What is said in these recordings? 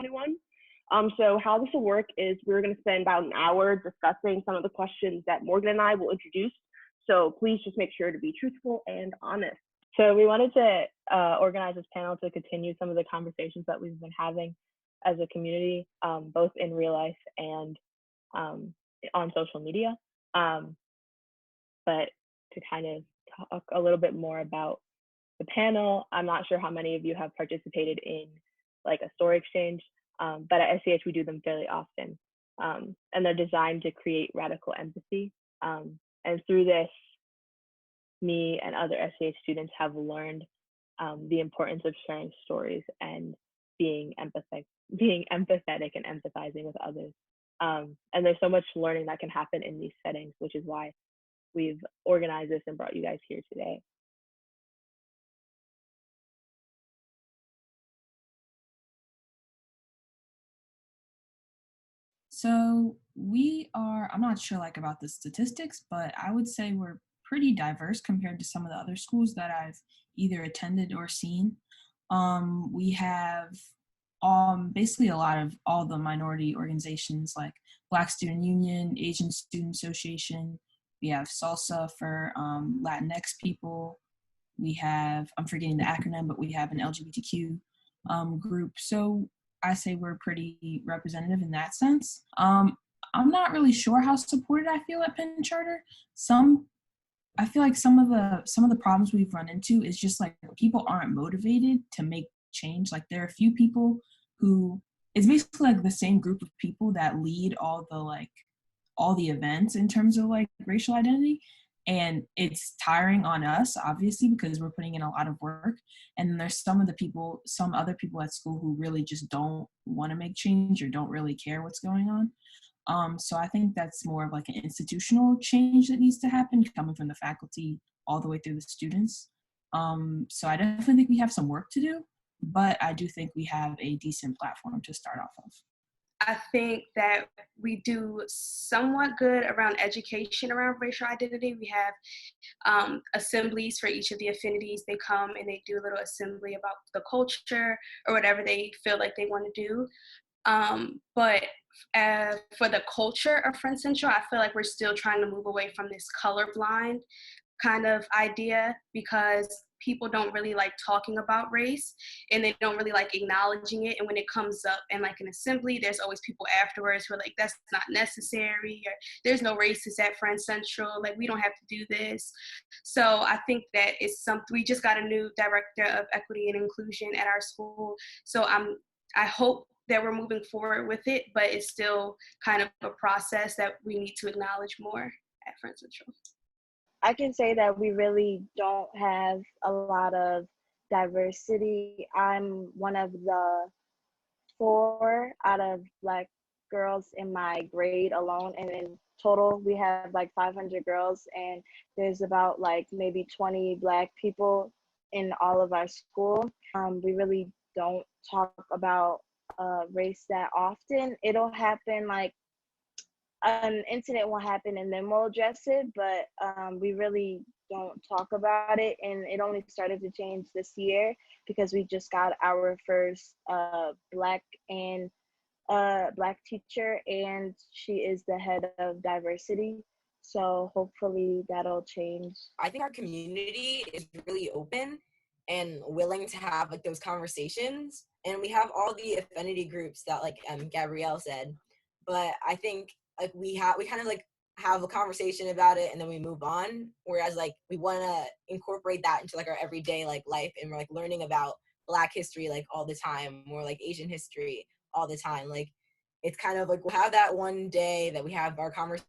2021. So how this will work is we're going to spend about an hour discussing some of the questions that Morgan and I will introduce. So please just make sure to be truthful and honest. So we wanted to organize this panel to continue some of the conversations that we've been having as a community, both in real life and on social media. But to kind of talk a little bit more about the panel, I'm not sure how many of you have participated in like a story exchange, but at SCH we do them fairly often. And they're designed to create radical empathy. And through this, me and other SCH students have learned the importance of sharing stories and being empathetic and empathizing with others. And there's so much learning that can happen in these settings, which is why we've organized this and brought you guys here today. So I'm not sure like about the statistics, but I would say we're pretty diverse compared to some of the other schools that I've either attended or seen. We have basically a lot of all the minority organizations like Black Student Union, Asian Student Association. We have SALSA for Latinx people. We have, I'm forgetting the acronym, but we have an LGBTQ group. So I say we're pretty representative in that sense. I'm not really sure how supported I feel at Penn Charter. I feel like some of the problems we've run into is just like people aren't motivated to make change. Like there are a few people who, it's basically like the same group of people that lead all the events in terms of like racial identity. And it's tiring on us, obviously, because we're putting in a lot of work. And then there's some other people at school who really just don't want to make change or don't really care what's going on. So I think that's more of like an institutional change that needs to happen, coming from the faculty all the way through the students. So I definitely think we have some work to do, but I do think we have a decent platform to start off of. I think that we do somewhat good around education around racial identity. We have assemblies for each of the affinities. They come and they do a little assembly about the culture or whatever they feel like they want to do. But for the culture of Friend Central, I feel like we're still trying to move away from this colorblind kind of idea, because people don't really like talking about race and they don't really like acknowledging it. And when it comes up in like an assembly, there's always people afterwards who are like, that's not necessary, or there's no racist at Friend Central, like we don't have to do this. So I think that it's something, we just got a new director of equity and inclusion at our school. So I hope that we're moving forward with it, but it's still kind of a process that we need to acknowledge more at Friend Central. I can say that we really don't have a lot of diversity. I'm one of the 4 out of Black girls in my grade alone, and in total we have like 500 girls, and there's about like maybe 20 Black people in all of our school. We really don't talk about race that often. It'll happen like an incident will happen and then we'll address it, but we really don't talk about it. And it only started to change this year because we just got our first Black teacher, and she is the head of diversity. So hopefully that'll change. I think our community is really open and willing to have like those conversations. And we have all the affinity groups that like Gabrielle said, but I think like we kind of like have a conversation about it and then we move on. Whereas like we want to incorporate that into like our everyday like life, and we're like learning about Black history like all the time, or like Asian history all the time. Like it's kind of like we'll have that one day that we have our conversation.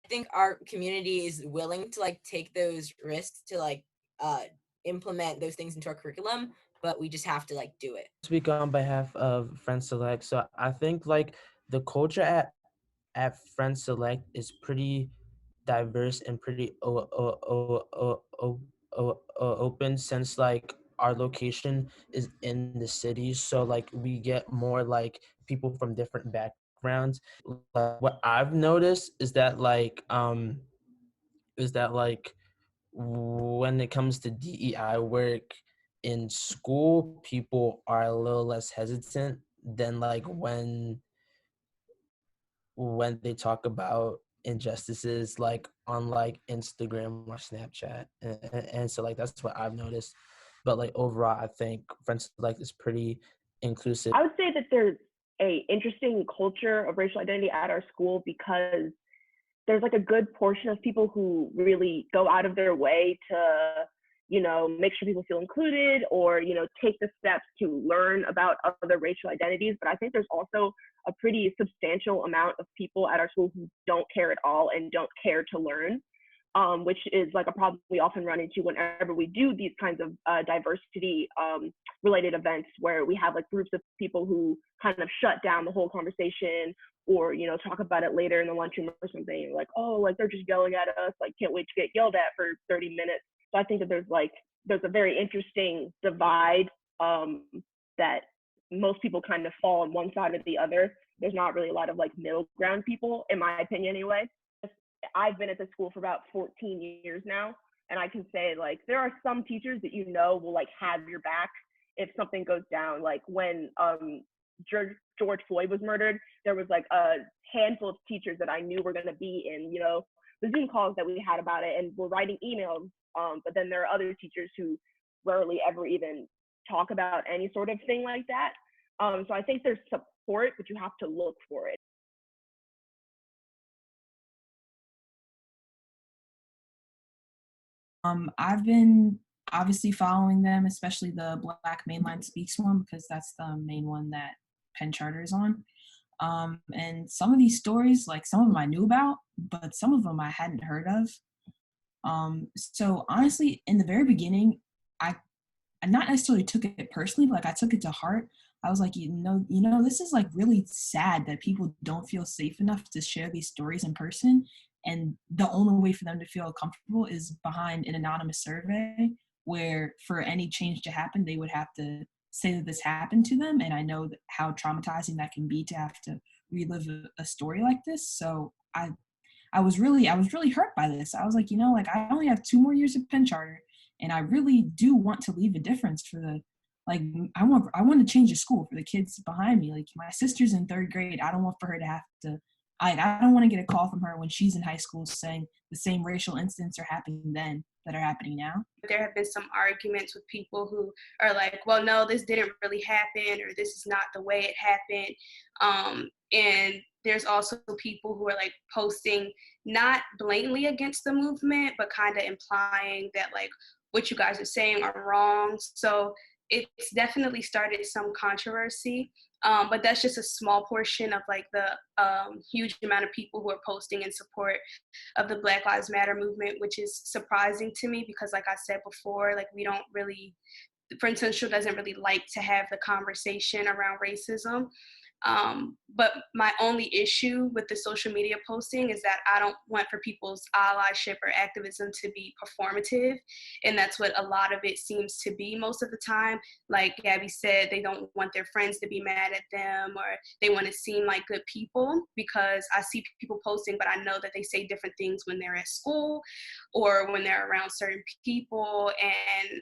I think our community is willing to like take those risks to like implement those things into our curriculum, but we just have to like do it. Speak on behalf of Friend Select. So I think like the culture at Friend Select is pretty diverse and pretty open, since like our location is in the city, so like we get more like people from different backgrounds. Like, what I've noticed is that like when it comes to DEI work, in school, people are a little less hesitant than like when they talk about injustices like on like Instagram or Snapchat, and so like that's what I've noticed. But like overall, I think Friends like is pretty inclusive. I would say that there's a interesting culture of racial identity at our school because there's like a good portion of people who really go out of their way to, you know, make sure people feel included or, you know, take the steps to learn about other racial identities. But I think there's also a pretty substantial amount of people at our school who don't care at all and don't care to learn, which is like a problem we often run into whenever we do these kinds of diversity related events where we have like groups of people who kind of shut down the whole conversation or, you know, talk about it later in the lunchroom or something, like, oh, like they're just yelling at us, like can't wait to get yelled at for 30 minutes. So I think that there's a very interesting divide that most people kind of fall on one side or the other. There's not really a lot of like middle ground people, in my opinion anyway. I've been at the school for about 14 years now, and I can say like there are some teachers that you know will like have your back if something goes down. Like when George Floyd was murdered, there was like a handful of teachers that I knew were going to be in, you know, the Zoom calls that we had about it and were writing emails. But then there are other teachers who rarely ever even talk about any sort of thing like that. So I think there's support, but you have to look for it. I've been obviously following them, especially the Black Mainline Speaks one, because that's the main one that Penn Charter is on. And some of these stories, like some of them I knew about, but some of them I hadn't heard of. So honestly, in the very beginning, I not necessarily took it personally, but like I took it to heart. I was like, you know, this is like really sad that people don't feel safe enough to share these stories in person. And the only way for them to feel comfortable is behind an anonymous survey where for any change to happen, they would have to say that this happened to them. And I know how traumatizing that can be to have to relive a story like this. So I was really hurt by this. I was like, you know, like I only have 2 more years of Penn Charter, and I really do want to leave a difference for the, like, I want to change the school for the kids behind me. Like my sister's in 3rd grade. I don't want for her to have to, I don't want to get a call from her when she's in high school saying the same racial incidents are happening then that are happening now. There have been some arguments with people who are like, well, no, this didn't really happen, or this is not the way it happened. And there's also people who are like posting not blatantly against the movement, but kind of implying that like what you guys are saying are wrong. So it's definitely started some controversy. But that's just a small portion of like the huge amount of people who are posting in support of the Black Lives Matter movement, which is surprising to me because, like I said before, like we don't really, Friends Central doesn't really like to have the conversation around racism. But my only issue with the social media posting is that I don't want for people's allyship or activism to be performative. And that's what a lot of it seems to be most of the time. Like Gabby said, they don't want their friends to be mad at them, or they want to seem like good people, because I see people posting, but I know that they say different things when they're at school or when they're around certain people. And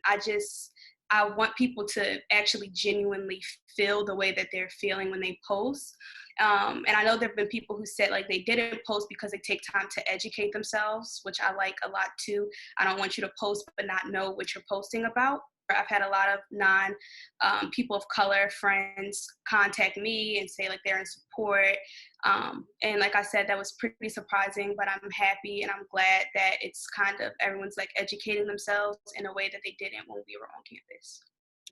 I want people to actually genuinely feel the way that they're feeling when they post. And I know there have been people who said like they didn't post because they take time to educate themselves, which I like a lot too. I don't want you to post but not know what you're posting about. I've had a lot of people of color friends contact me and say like they're in support. And like I said, that was pretty surprising, but I'm happy and I'm glad that it's kind of everyone's like educating themselves in a way that they didn't when we were on campus.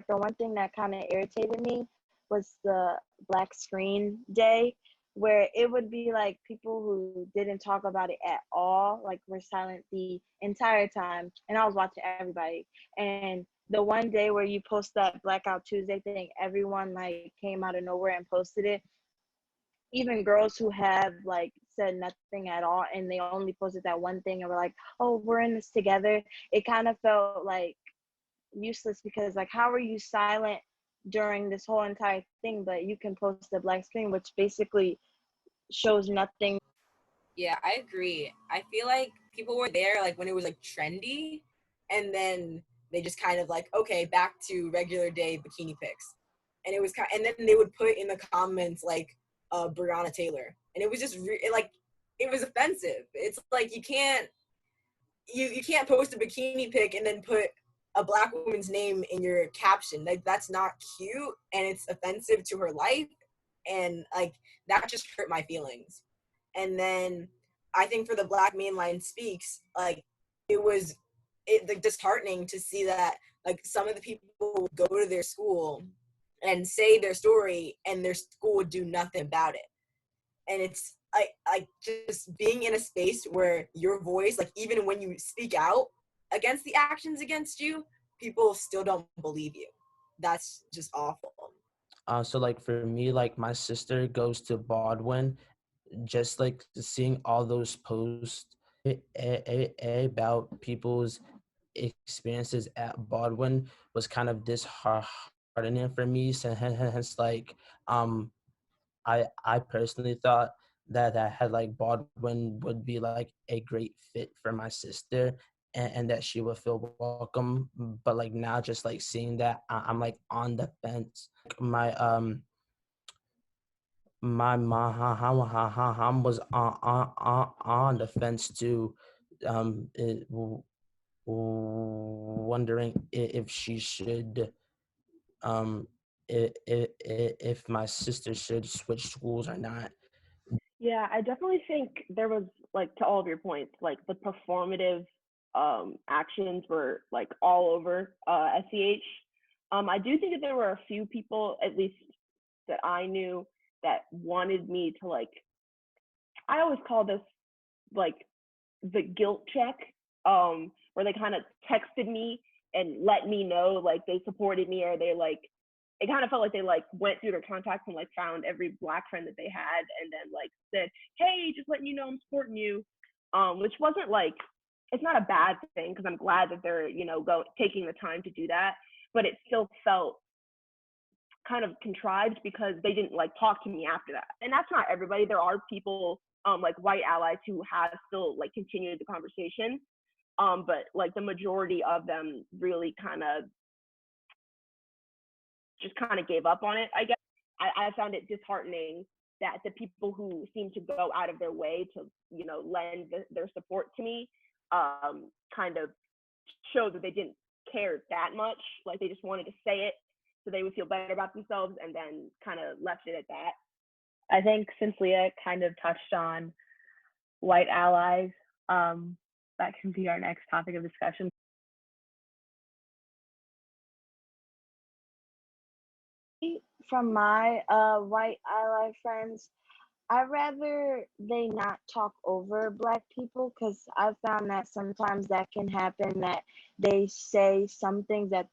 The one thing that kind of irritated me was the Black Screen Day, where it would be like people who didn't talk about it at all, like were silent the entire time, and I was watching everybody. And the one day where you post that Blackout Tuesday thing, everyone like came out of nowhere and posted it. Even girls who have like said nothing at all and they only posted that one thing and were like, oh, we're in this together. It kind of felt like useless because like how are you silent during this whole entire thing, but you can post a black screen, which basically shows nothing. Yeah, I agree. I feel like people were there like when it was like trendy, and then they just kind of like, okay, back to regular day bikini pics. And it was kind, and then they would put in the comments like Breonna Taylor, and it was just it was offensive. It's like you can't post a bikini pic and then put a Black woman's name in your caption. Like, that's not cute, and it's offensive to her life, and like that just hurt my feelings. And then I think for the Black Mainline Speaks, like it was like disheartening to see that like some of the people would go to their school and say their story and their school would do nothing about it. And it's I just being in a space where your voice, like even when you speak out against the actions against you, people still don't believe you. That's just awful. So like for me, like my sister goes to Baldwin, just like seeing all those posts about people's experiences at Baldwin was kind of disheartening for me. So hence like I personally thought that had like Baldwin would be like a great fit for my sister, and that she would feel welcome. But like now, just like seeing that, I'm like on the fence. My mom was on the fence too, wondering if she should if my sister should switch schools or not. Yeah, I definitely think there was, like, to all of your points, like the performative actions were like all over SEH. I do think that there were a few people, at least that I knew, that wanted me to like, I always call this like the guilt check, where they kind of texted me and let me know like they supported me, or they like, it kind of felt like they like went through their contacts and like found every Black friend that they had and then like said, hey, just letting you know I'm supporting you, which wasn't like, it's not a bad thing because I'm glad that they're, you know, taking the time to do that, but it still felt kind of contrived because they didn't like talk to me after that. And that's not everybody. There are people, like white allies, who have still like continued the conversation, but like the majority of them really kind of just kind of gave up on it, I guess. I found it disheartening that the people who seem to go out of their way to, you know, lend their support to me, kind of showed that they didn't care that much. Like they just wanted to say it so they would feel better about themselves, and then kind of left it at that. I think since Leah kind of touched on white allies, that can be our next topic of discussion. From my white ally friends, I'd rather they not talk over Black people, because I've found that sometimes that can happen, that they say some things that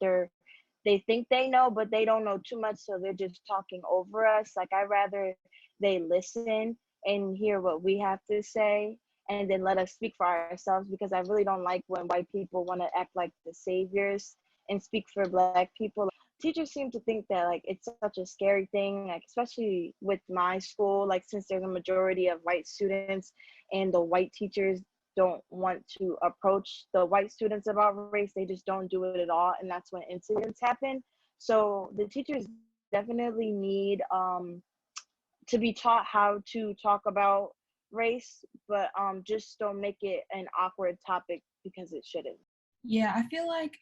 they think they know, but they don't know too much, so they're just talking over us. Like, I'd rather they listen and hear what we have to say and then let us speak for ourselves, because I really don't like when white people want to act like the saviors and speak for Black people. Teachers seem to think that like it's such a scary thing, like especially with my school, like since there's a majority of white students and the white teachers don't want to approach the white students about race, they just don't do it at all, and that's when incidents happen. So the teachers definitely need to be taught how to talk about race, but just don't make it an awkward topic, because it shouldn't. Yeah, I feel like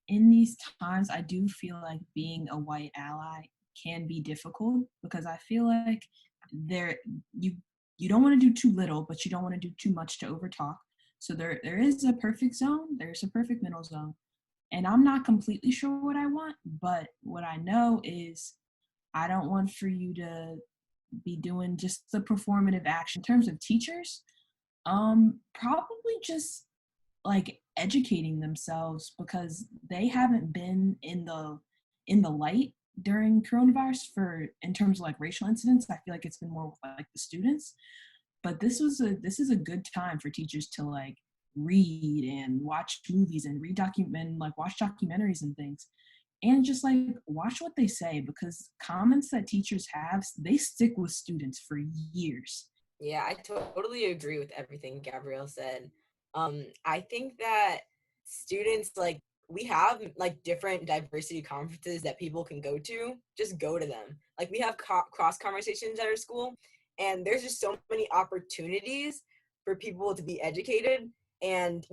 in these times, I do feel like being a white ally can be difficult, because I feel like there you don't want to do too little, but you don't want to do too much to overtalk. So there is a perfect zone, there's a perfect middle zone. And I'm not completely sure what I want, but what I know is I don't want for you to be doing just the performative action. In terms of teachers, probably just like educating themselves, because they haven't been in the light during coronavirus for, in terms of like racial incidents. I feel like it's been more with like the students, but this is a good time for teachers to like read and watch movies and like watch documentaries and things, and just like watch what they say, because comments that teachers have, they stick with students for years. Yeah, I totally agree with everything Gabrielle said. I think that students like we have like different diversity conferences that people can go to. Just go to them. Like we have cross conversations at our school, and there's just so many opportunities for people to be educated. And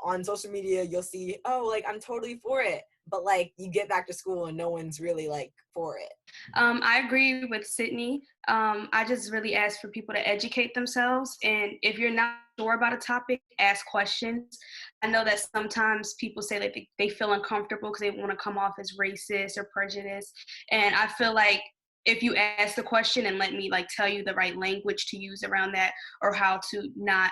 on social media you'll see, oh, like I'm totally for it, but like you get back to school and no one's really like for it. I agree with Sydney. I just really ask for people to educate themselves. And if you're not sure about a topic, ask questions. I know that sometimes people say like they feel uncomfortable because they want to come off as racist or prejudiced. And I feel like if you ask the question and let me like tell you the right language to use around that, or how to not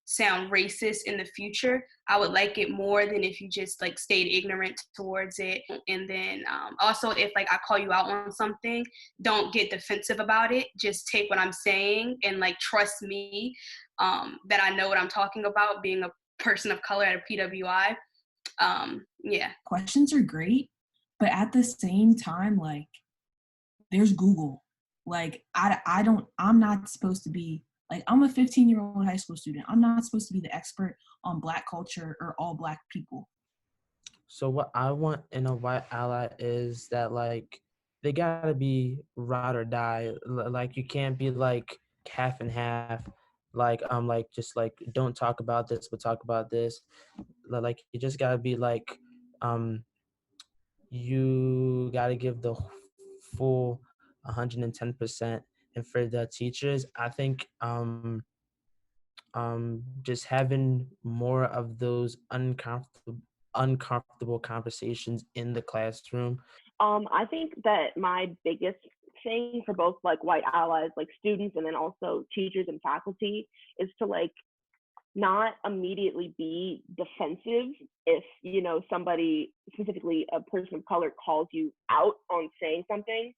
sound racist in the future, I would like it more than if you just like stayed ignorant towards it. And then also, if like I call you out on something, don't get defensive about it. Just take what I'm saying and like trust me that I know what I'm talking about, being a person of color at a PWI. Yeah. Questions are great, but at the same time, like, there's Google. Like, I'm not supposed to be, like, I'm a 15-year-old high school student. I'm not supposed to be the expert on Black culture or all Black people. So what I want in a white ally is that, like, they gotta be ride or die. Like, you can't be like half and half. Like, just like, don't talk about this, but talk about this. Like, you just gotta be like, you gotta give the full 110%. And for the teachers, I think just having more of those uncomfortable conversations in the classroom. I think that my biggest thing for both like white allies, like students, and then also teachers and faculty, is to like not immediately be defensive if somebody, specifically a person of color, calls you out on saying something.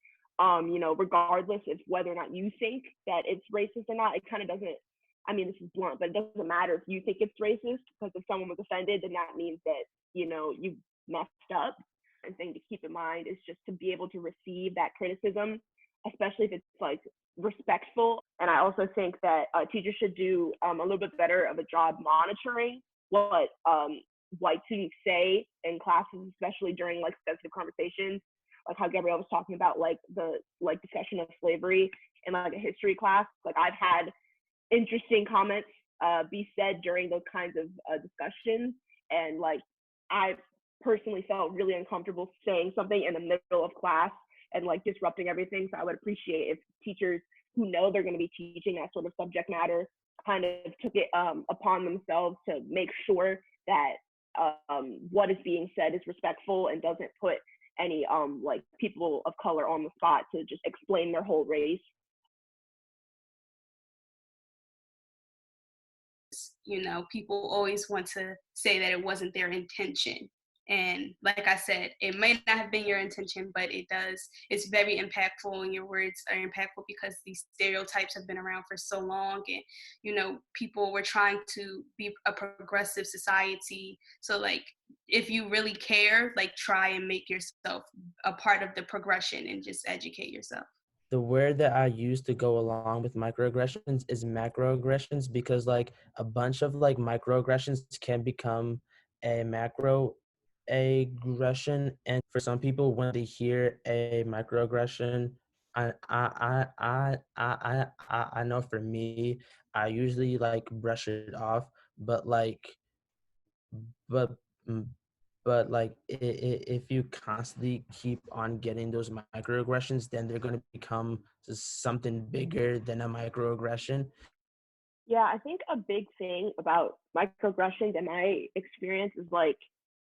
Regardless of whether or not you think that it's racist or not, it kind of doesn't. I mean, this is blunt, but it doesn't matter if you think it's racist, because if someone was offended, then that means that you messed up. And thing to keep in mind is just to be able to receive that criticism, especially if it's like respectful. And I also think that teachers should do a little bit better of a job monitoring what white students say in classes, especially during like sensitive conversations, like how Gabrielle was talking about, like the like discussion of slavery in like a history class. Like I've had interesting comments be said during those kinds of discussions, and like I personally felt really uncomfortable saying something in the middle of class and like disrupting everything. So I would appreciate if teachers who know they're going to be teaching that sort of subject matter kind of took it upon themselves to make sure that what is being said is respectful and doesn't put any like people of color on the spot to just explain their whole race. People always want to say that it wasn't their intention. And like I said, it may not have been your intention, but it's very impactful, and your words are impactful because these stereotypes have been around for so long. And, people were trying to be a progressive society. So like, if you really care, like try and make yourself a part of the progression and just educate yourself. The word that I use to go along with microaggressions is macroaggressions, because like a bunch of like microaggressions can become a macro aggression. And for some people, when they hear a microaggression, I know for me, I usually like brush it off, but like but mm, like if you constantly keep on getting those microaggressions, then they're going to become something bigger than a microaggression. Yeah, I think a big thing about microaggressions in my experience is like,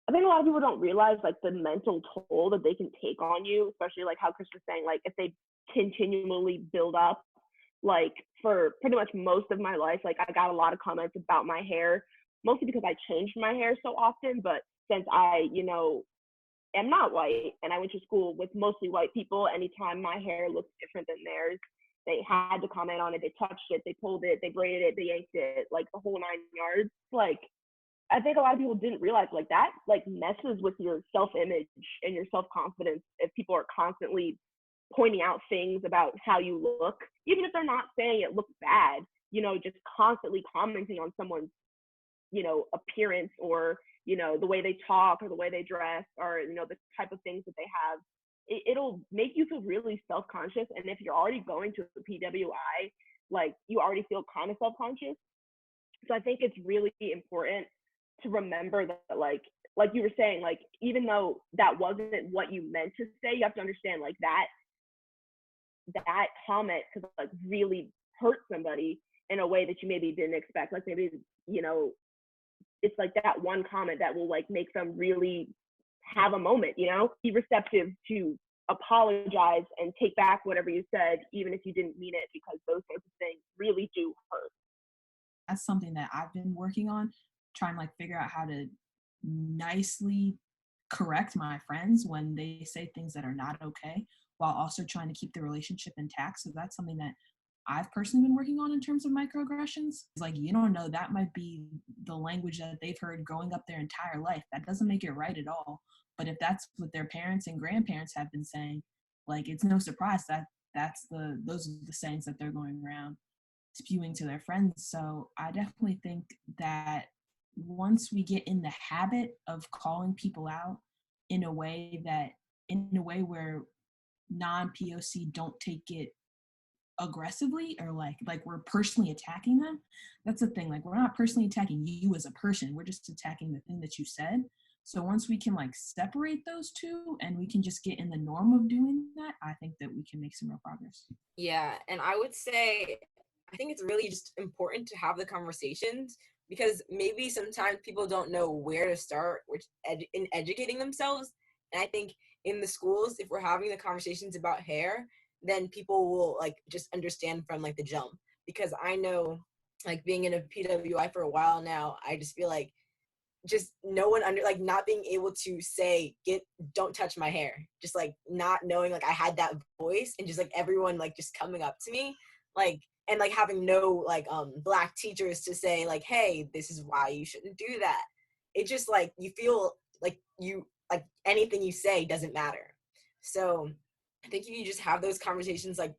I think a lot of people don't realize like the mental toll that they can take on you, especially like how Chris was saying, like if they continually build up. Like for pretty much most of my life, like I got a lot of comments about my hair, mostly because I changed my hair so often. But since I, am not white and I went to school with mostly white people, anytime my hair looked different than theirs, they had to comment on it. They touched it, they pulled it, they braided it, they yanked it, like the whole 9 yards. Like I think a lot of people didn't realize like that like messes with your self-image and your self-confidence if people are constantly pointing out things about how you look, even if they're not saying it looks bad, just constantly commenting on someone's, appearance or you know, the way they talk or the way they dress or, you know, the type of things that they have, it'll make you feel really self-conscious. And if you're already going to a PWI, like you already feel kind of self-conscious. So I think it's really important to remember that, like you were saying, like, even though that wasn't what you meant to say, you have to understand, like, that comment could, like, really hurt somebody in a way that you maybe didn't expect. Like, maybe, you know, it's like that one comment that will, like, make them really have a moment, you know? Be receptive to apologize and take back whatever you said, even if you didn't mean it, because those types of things really do hurt. That's something that I've been working on, trying to like figure out how to nicely correct my friends when they say things that are not okay, while also trying to keep the relationship intact. So that's something that I've personally been working on in terms of microaggressions. It's like, you don't know, that might be the language that they've heard growing up their entire life. That doesn't make it right at all. But if that's what their parents and grandparents have been saying, like, it's no surprise that those are the sayings that they're going around spewing to their friends. So I definitely think that once we get in the habit of calling people out in a way where non-POC don't take it aggressively or like we're personally attacking them. That's the thing, like, we're not personally attacking you as a person, we're just attacking the thing that you said. So once we can like separate those two and we can just get in the norm of doing that, I think that we can make some real progress. Yeah, and I would say I think it's really just important to have the conversations, because maybe sometimes people don't know where to start in educating themselves. And I think in the schools, if we're having the conversations about hair, then people will like just understand from like the jump. Because I know, like, being in a PWI for a while now, I just feel like just no one not being able to say, don't touch my hair, just like not knowing, like, I had that voice, and just like everyone like just coming up to me, like, and like having no like Black teachers to say like, hey, this is why you shouldn't do that. It just like you feel like anything you say doesn't matter. So I think if you just have those conversations like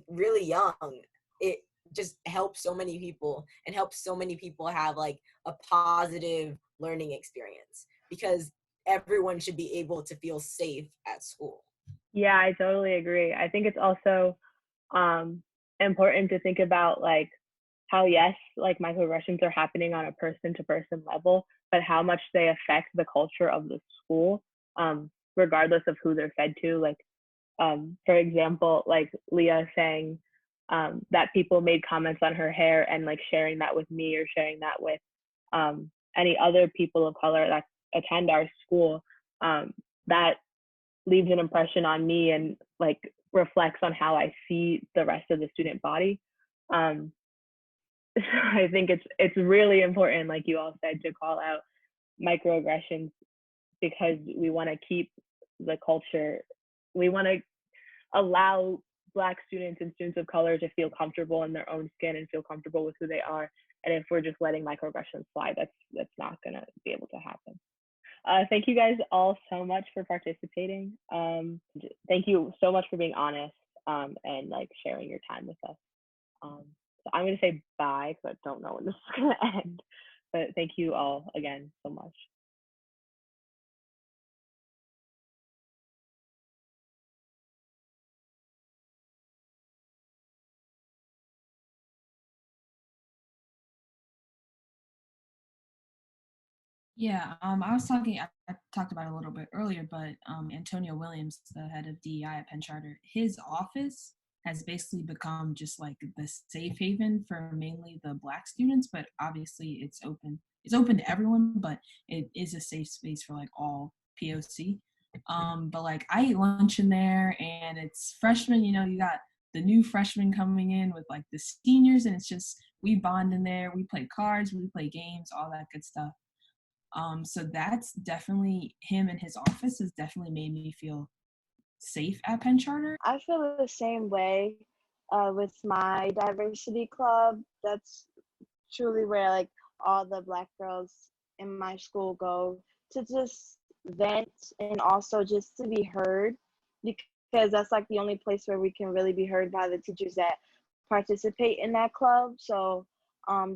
really young, it just helps so many people, and helps so many people have like a positive learning experience, because everyone should be able to feel safe at school. Yeah, I totally agree. I think it's also important to think about like how, yes, like microaggressions are happening on a person to person level, but how much they affect the culture of the school, regardless of who they're fed to. Like, for example, like Leah saying that people made comments on her hair, and like sharing that with me or sharing that with any other people of color that attend our school, that leaves an impression on me and like reflects on how I see the rest of the student body. I think it's really important, like you all said, to call out microaggressions, because we want to keep the culture. We want to allow Black students and students of color to feel comfortable in their own skin and feel comfortable with who they are. And if we're just letting microaggressions slide, that's not going to be able to happen. Thank you guys all so much for participating. Thank you so much for being honest and like sharing your time with us. So I'm going to say bye, because I don't know when this is going to end. But thank you all again so much. Yeah, I talked about it a little bit earlier, but Antonio Williams, the head of DEI at Penn Charter, his office has basically become just like the safe haven for mainly the Black students, but obviously it's open to everyone, but it is a safe space for like all POC. But like I eat lunch in there, and it's freshmen, you know, you got the new freshmen coming in with like the seniors, and it's just, we bond in there, we play cards, we play games, all that good stuff. So that's definitely, him and his office has definitely made me feel safe at Penn Charter. I feel the same way with my diversity club. That's truly where like all the Black girls in my school go to just vent and also just to be heard, because that's like the only place where we can really be heard by the teachers that participate in that club. So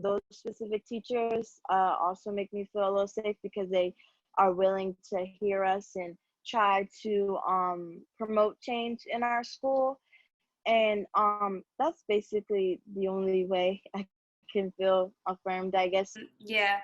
those specific teachers also make me feel a little safe because they are willing to hear us and try to promote change in our school. And that's basically the only way I can feel affirmed, I guess. Yeah.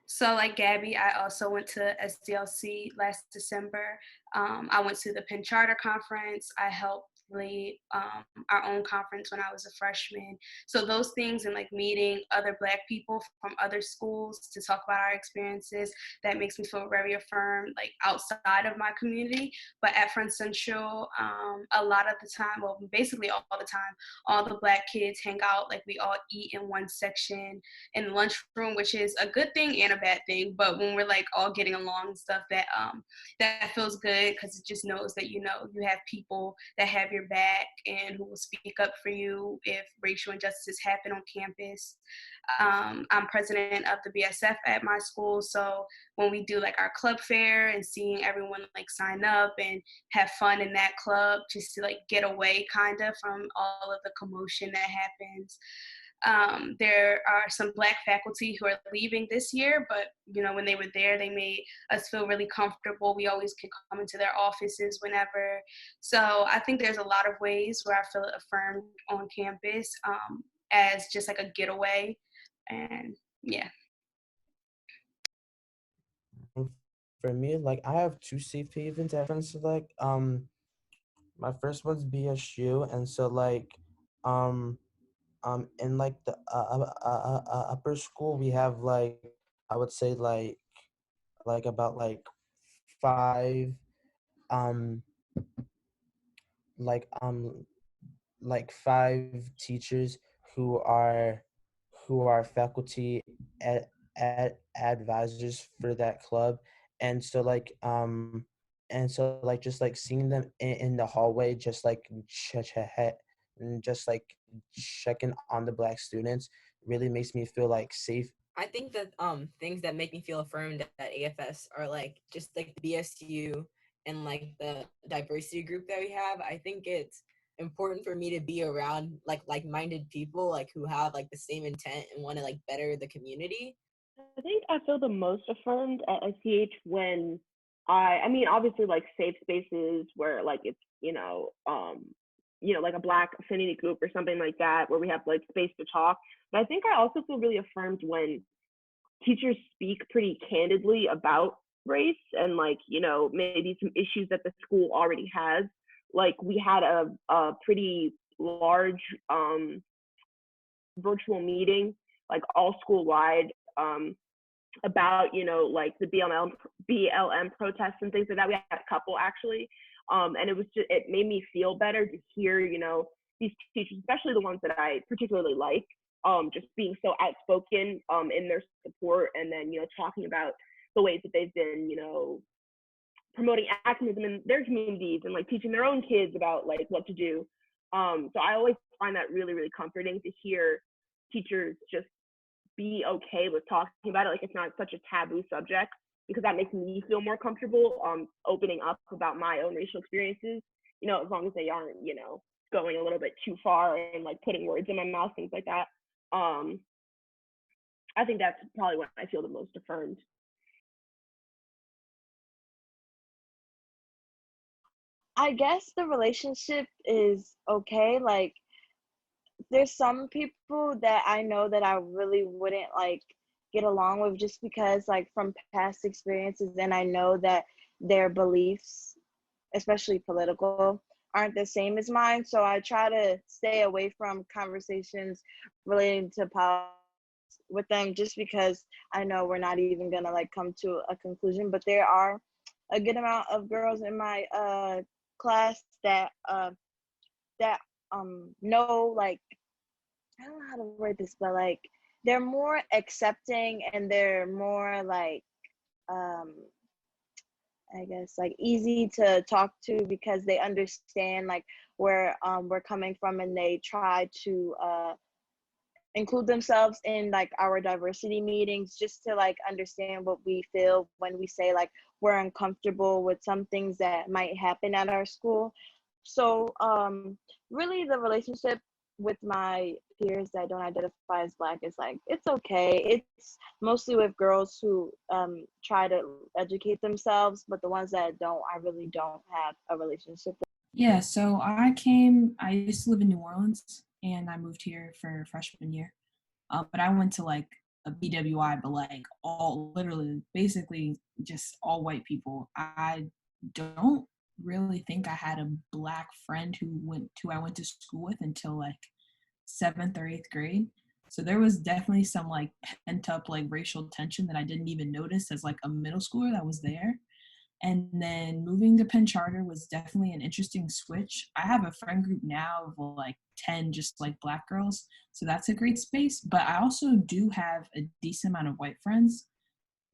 So like Gabby, I also went to SDLC last December. I went to the Penn Charter Conference. I helped lead our own conference when I was a freshman. So those things and like meeting other Black people from other schools to talk about our experiences, that makes me feel very affirmed, like outside of my community. But at Friends Central, a lot of the time, well, basically all the time, all the Black kids hang out. Like we all eat in one section in the lunchroom, which is a good thing and a bad thing. But when we're like all getting along and stuff, that feels good because it just knows that you have people that have your back and who will speak up for you if racial injustices happen on campus. I'm president of the BSF at my school, so when we do like our club fair and seeing everyone like sign up and have fun in that club just to like get away kind of from all of the commotion that happens. There are some Black faculty who are leaving this year, but when they were there, they made us feel really comfortable. We always could come into their offices whenever. So I think there's a lot of ways where I feel affirmed on campus as just like a getaway. And yeah. For me, like I have two safe havens at Friends Select. My first one's BSU, and so like in like the upper school we have like I would say like about five um like um like five teachers who are faculty at advisors for that club. And so just like seeing them in the hallway, just like just like checking on the Black students really makes me feel like safe. I think that things that make me feel affirmed at AFS are like just like the BSU and like the diversity group that we have. I think it's important for me to be around like-minded people like who have like the same intent and want to like better the community. I think I feel the most affirmed at SCH when I mean, obviously like safe spaces where like it's, like a Black affinity group or something like that, where we have like space to talk. But I think I also feel really affirmed when teachers speak pretty candidly about race and like, maybe some issues that the school already has. Like we had a pretty large virtual meeting, like all school wide, about like the BLM protests and things like that. We had a couple actually, and it made me feel better to hear these teachers, especially the ones that I particularly like, just being so outspoken in their support, and then talking about the ways that they've been promoting activism in their communities and like teaching their own kids about like what to do. So I always find that really, really comforting to hear teachers just be okay with talking about it. Like it's not such a taboo subject, because that makes me feel more comfortable opening up about my own racial experiences, as long as they aren't, going a little bit too far and like putting words in my mouth, things like that. I think that's probably when I feel the most affirmed. I guess the relationship is okay. Like there's some people that I know that I really wouldn't like get along with just because like from past experiences, and I know that their beliefs, especially political, aren't the same as mine. So I try to stay away from conversations relating to politics with them just because I know we're not even gonna like come to a conclusion. But there are a good amount of girls in my class that know, like, I don't know how to word this, but like they're more accepting and they're more like I guess like easy to talk to because they understand like where we're coming from, and they try to include themselves in like our diversity meetings just to like understand what we feel when we say like we're uncomfortable with some things that might happen at our school. So really the relationship with my peers that don't identify as Black is like, it's okay. It's mostly with girls who try to educate themselves, but the ones that don't, I really don't have a relationship with. Yeah, so I used to live in New Orleans and I moved here for freshman year. But I went to like a BWI, but like all literally basically just all white people. I don't really think I had a Black friend who I went to school with until like 7th or 8th grade. So there was definitely some like pent up like racial tension that I didn't even notice as like a middle schooler that was there. And then moving to Penn Charter was definitely an interesting switch. I have a friend group now of like 10 just like Black girls. So that's a great space. But I also do have a decent amount of white friends,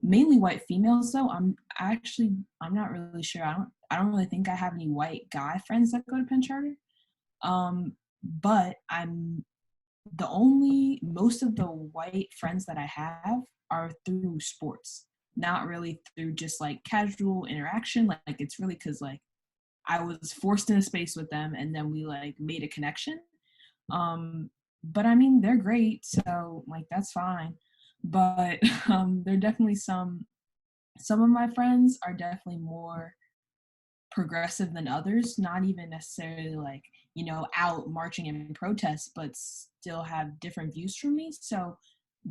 mainly white females though. I'm not really sure. I don't really think I have any white guy friends that go to Penn Charter. But most of the white friends that I have are through sports, not really through just like casual interaction. Like it's really because like I was forced in a space with them and then we like made a connection. But I mean, they're great, so like that's fine. But there are definitely some of my friends are definitely more progressive than others, not even necessarily like, out marching in protest, but still have different views from me. So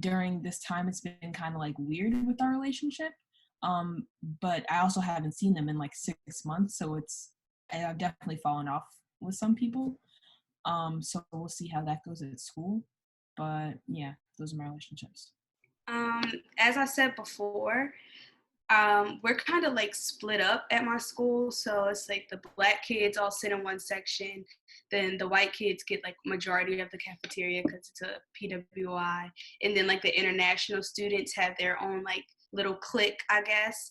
during this time, it's been kind of like weird with our relationship. But I also haven't seen them in like 6 months. So I've definitely fallen off with some people. So we'll see how that goes at school. But yeah, those are my relationships. As I said before, we're kind of like split up at my school. So it's like the Black kids all sit in one section. Then the white kids get like majority of the cafeteria because it's a PWI. And then like the international students have their own like little clique, I guess.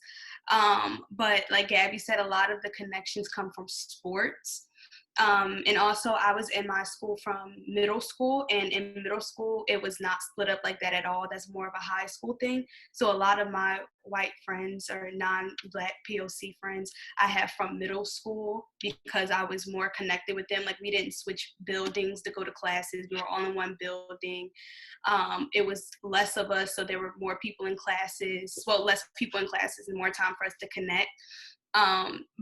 But like Gabby said, a lot of the connections come from sports. And also I was in my school from middle school, and in middle school it was not split up like that at all. That's more of a high school thing. So a lot of my white friends or non-Black POC friends I have from middle school because I was more connected with them. Like we didn't switch buildings to go to classes. We were all in one building. It was less of us, so there were more people in classes. Well, less people in classes and more time for us to connect.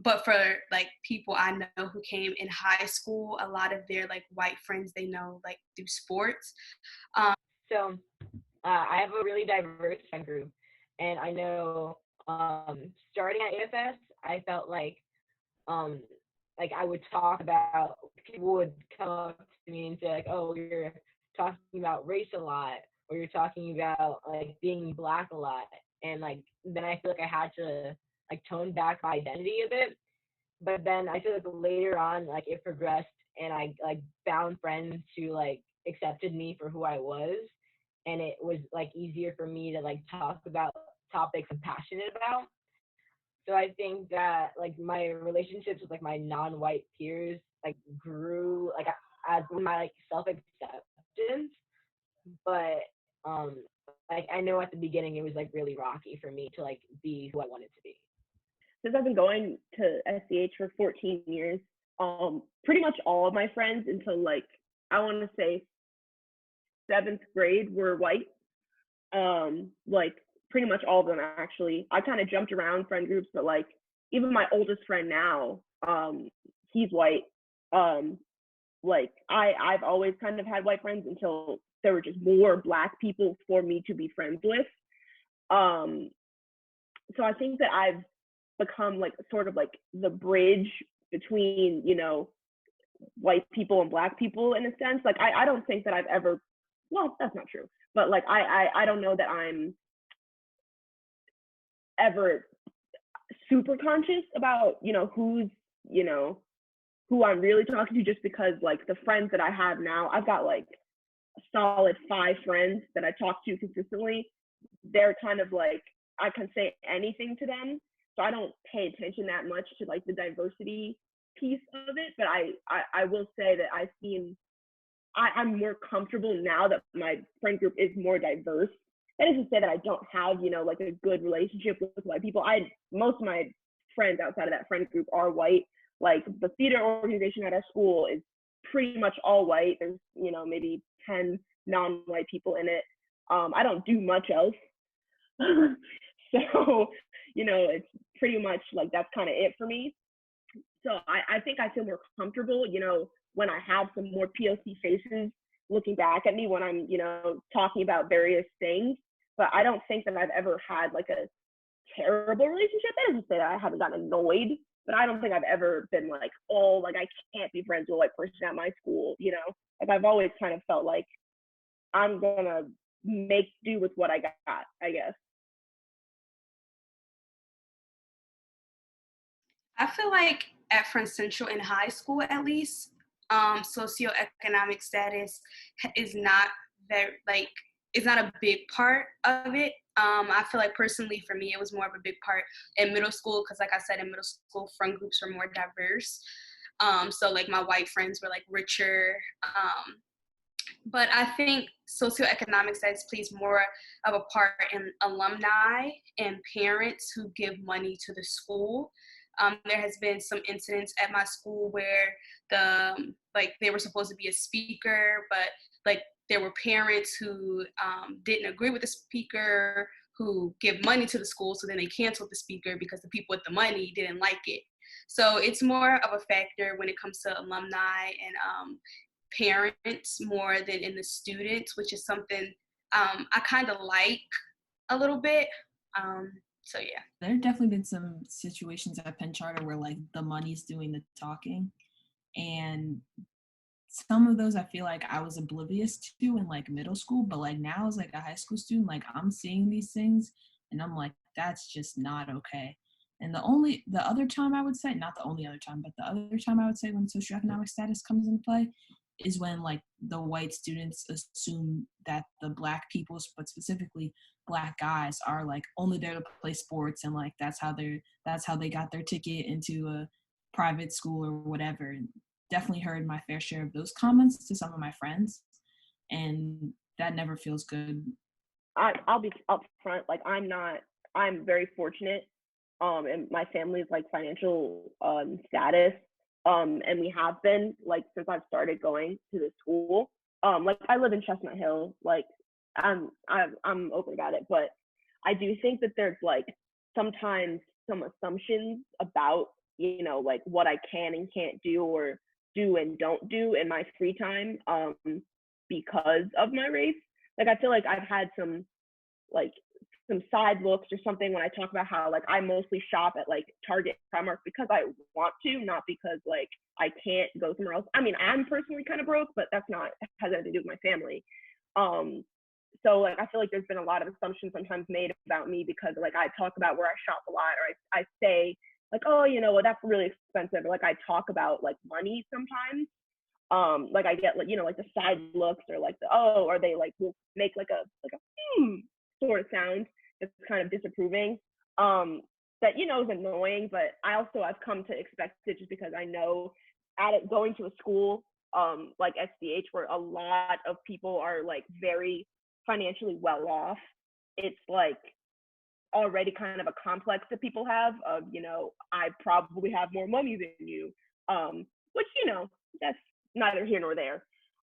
But for like people I know who came in high school, a lot of their like white friends they know like through sports. So I have a really diverse friend group, and I know starting at AFS, I felt like I would talk about, people would come up to me and say like, oh, you're talking about race a lot, or you're talking about like being Black a lot, and like then I feel like I had to like tone back my identity a bit. But then I feel like later on, like it progressed, and I like found friends who like accepted me for who I was, and it was like easier for me to like talk about topics I'm passionate about. So I think that like my relationships with like my non-white peers like grew like as my like self-acceptance, but like I know at the beginning it was like really rocky for me to like be who I wanted to be. Since I've been going to SCH for 14 years, pretty much all of my friends until like I want to say 7th grade were white. Like pretty much all of them actually. I kind of jumped around friend groups, but like even my oldest friend now, he's white. Like I've always kind of had white friends until there were just more Black people for me to be friends with. So I think that I've become like sort of like the bridge between, white people and Black people in a sense. Like I don't think that I've ever, well, that's not true, but like I don't know that I'm ever super conscious about, who I'm really talking to, just because like the friends that I have now, I've got like a solid 5 friends that I talk to consistently. They're kind of like, I can say anything to them. So I don't pay attention that much to like the diversity piece of it. But I will say that I'm more comfortable now that my friend group is more diverse. That is to say that I don't have, like a good relationship with white people. Most of my friends outside of that friend group are white. Like the theater organization at our school is pretty much all white. There's, you know, maybe 10 non-white people in it. I don't do much else. So, you know, it's pretty much like that's kind of it for me. So I think I feel more comfortable, you know, when I have some more POC faces looking back at me when I'm, you know, talking about various things. But I don't think that I've ever had like a terrible relationship. That doesn't say that I haven't gotten annoyed, but I don't think I've ever been like, oh, like I can't be friends with a white person at my school, you know? Like I've always kind of felt like I'm gonna make do with what I got, I guess. I feel like at Front Central in high school, at least, socioeconomic status is not very like it's not a big part of it. I feel like personally for me, it was more of a big part in middle school because, like I said, in middle school, friend groups were more diverse. So like my white friends were like richer. But I think socioeconomic status plays more of a part in alumni and parents who give money to the school. There has been some incidents at my school where they were supposed to be a speaker, but like there were parents who didn't agree with the speaker who give money to the school, so then they canceled the speaker because the people with the money didn't like it. So it's more of a factor when it comes to alumni and parents more than in the students, which is something I kind of like a little bit. So yeah. There have definitely been some situations at Penn Charter where like the money's doing the talking, and some of those I feel like I was oblivious to in like middle school, but like now as like a high school student, like I'm seeing these things and I'm like, that's just not okay. And the other time I would say, not the only other time, but the other time I would say when socioeconomic status comes into play is when like the white students assume that the black people, but specifically black guys, are like only there to play sports and like that's how they got their ticket into a private school or whatever. Definitely heard my fair share of those comments to some of my friends, and that never feels good. I'll be upfront. Like I'm very fortunate. And my family's like financial status. And we have been like since I've started going to the school. Like I live in Chestnut Hill. Like I'm open about it, but I do think that there's like sometimes some assumptions about, you know, like what I can and can't do or do and don't do in my free time because of my race. Like I feel like I've had some side looks or something when I talk about how like I mostly shop at like Target, Primark because I want to, not because like I can't go somewhere else. I mean, I'm personally kind of broke, but that's not has anything to do with my family. So like I feel like there's been a lot of assumptions sometimes made about me because like I talk about where I shop a lot, or I say like, oh, you know, well, that's really expensive. Or like I talk about like money sometimes. Like I get like, you know, like the side looks or like the or they like will make like a sort of sound that's kind of disapproving. That, you know, is annoying, but I've come to expect it just because I know going to a school like SDH where a lot of people are like very financially well off. It's like already kind of a complex that people have of, you know, I probably have more money than you, which, you know, that's neither here nor there.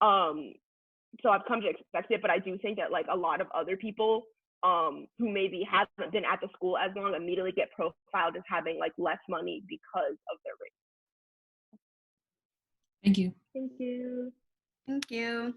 So I've come to expect it, but I do think that like a lot of other people who maybe haven't been at the school as long immediately get profiled as having like less money because of their race. Thank you. Thank you. Thank you.